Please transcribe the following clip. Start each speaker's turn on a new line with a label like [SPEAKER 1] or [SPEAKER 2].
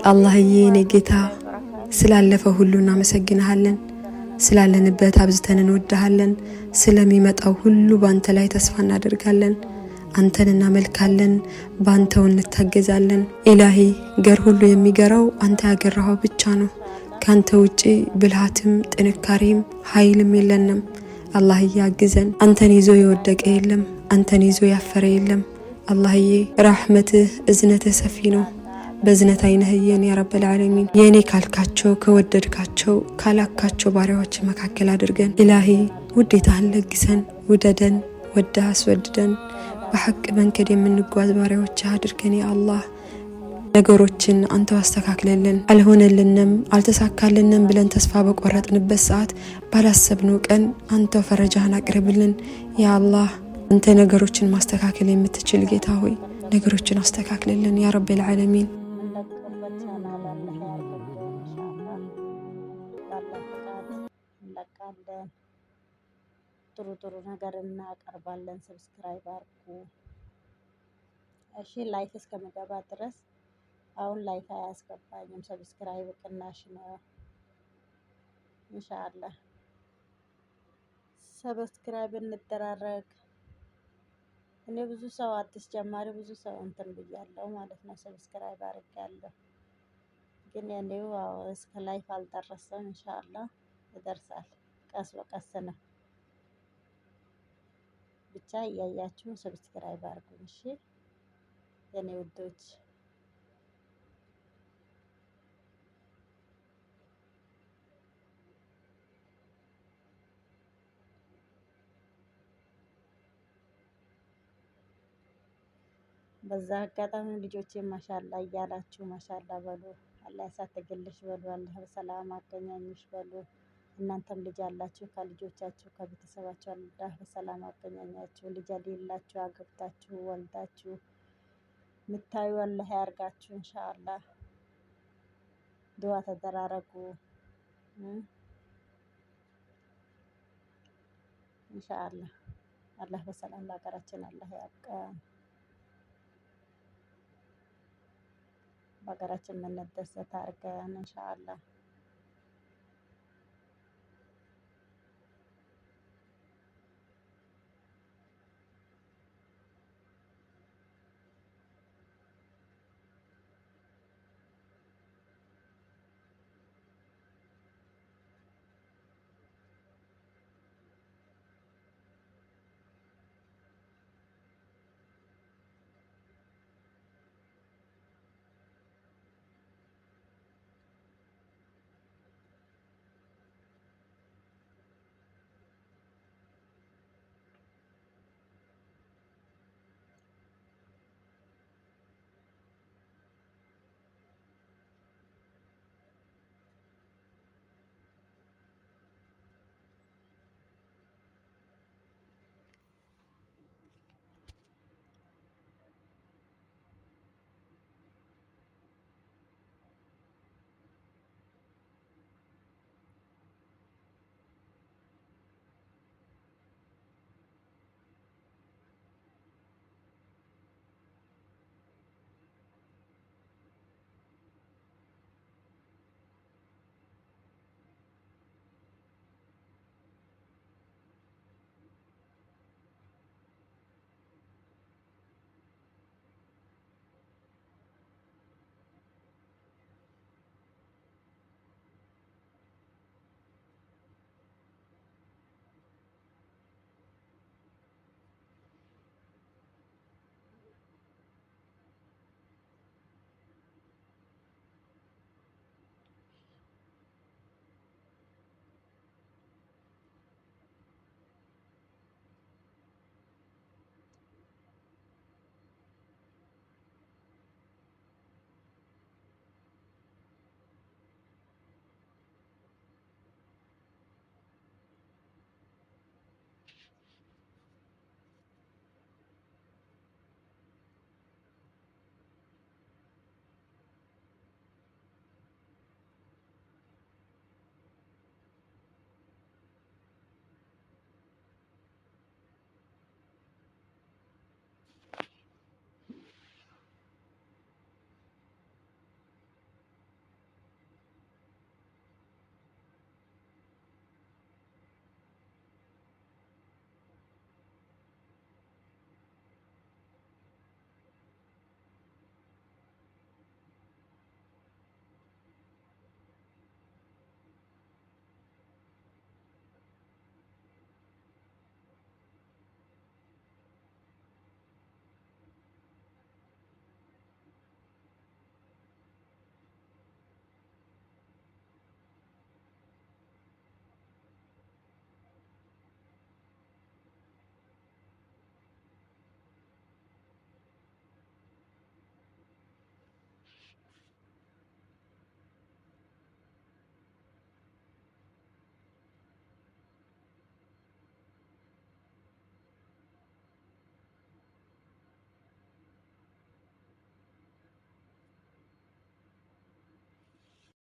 [SPEAKER 1] አላህዬ እኔ ጌታ ስላለፈው ሁሉ እናመሰግንሃለን። ስላለንበት አብዝተን እንወድሃለን። ስለሚመጣው ሁሉ ባንተ ላይ ተስፋ እናደርጋለን። አንተን እናመልካለን፣ ባንተው እንታገዛለን። ኢላሂ ገር ሁሉ የሚገራው አንተ ያገራኸው ብቻ ነው። ካንተ ውጪ ብልሃትም ጥንካሬም ኃይልም የለንም። አላህዬ አግዘን። አንተን ይዞ የወደቀ የለም፣ አንተን ይዞ ያፈረ የለም። አላህዬ ረህመትህ እዝነትህ ሰፊ ነው። በዝነት አይነህየን ያ ረበል ዓለሚን። የኔ ካልካቸው ከወደድካቸው ካላካቸው ባሪያዎች መካከል አድርገን። ኢላሂ ውዴታህን ለግሰን፣ ውደደን፣ ወደህ አስወድደን፣ በሐቅ መንገድ የምንጓዝ ባሪያዎች አድርገን ያ አላህ። ነገሮችን አንተው አስተካክለልን። አልሆነልንም አልተሳካልንም ብለን ተስፋ በቆረጥንበት ሰዓት ባላሰብነው ቀን አንተው ፈረጃህን አቅርብልን ያ አላህ። አንተ ነገሮችን ማስተካከል የምትችል ጌታ ሆይ ነገሮችን አስተካክለልን ያ ረበል ዓለሚን።
[SPEAKER 2] ጥሩ ጥሩ ነገር እናቀርባለን። ሰብስክራይብ አድርጉ እሺ። ላይክ እስከምገባ ድረስ አሁን ላይክ አያስገባኝም። ሰብስክራይብ ቅናሽ ነው ኢንሻአላህ። ሰብስክራይብ እንደራረግ። እኔ ብዙ ሰው አዲስ ጀማሪ ብዙ ሰው እንትን ብያለሁ ማለት ነው። ሰብስክራይብ አድርጌያለሁ ግን ያኔው እስከ ላይፍ አልደረሰም። ኢንሻአላህ ይደርሳል። ቀስ በቀስ ነው። ብቻ እያያችሁ ሰብስክራይብ አድርጉ እሺ የኔ ውዶች። በዛ አጋጣሚ ልጆቼ ማሻላ እያላችሁ ማሻላ በሉ። አላህ ያሳድግልሽ በሉ። አላህ በሰላም አገናኝሽ በሉ። እናንተም ልጅ አላችሁ ከልጆቻችሁ ከቤተሰባችሁ አላህ በሰላም አገናኛችሁ። ልጅ የሌላችሁ አግብታችሁ ወልዳችሁ ምታዩ አላህ ያርጋችሁ ኢንሻአላህ። ዱዓ ተደራረጉ ኢንሻአላህ። አላህ በሰላም ለሀገራችን አላህ ያብቃን። በሀገራችን የምንደሰት አድርገን ኢንሻአላህ።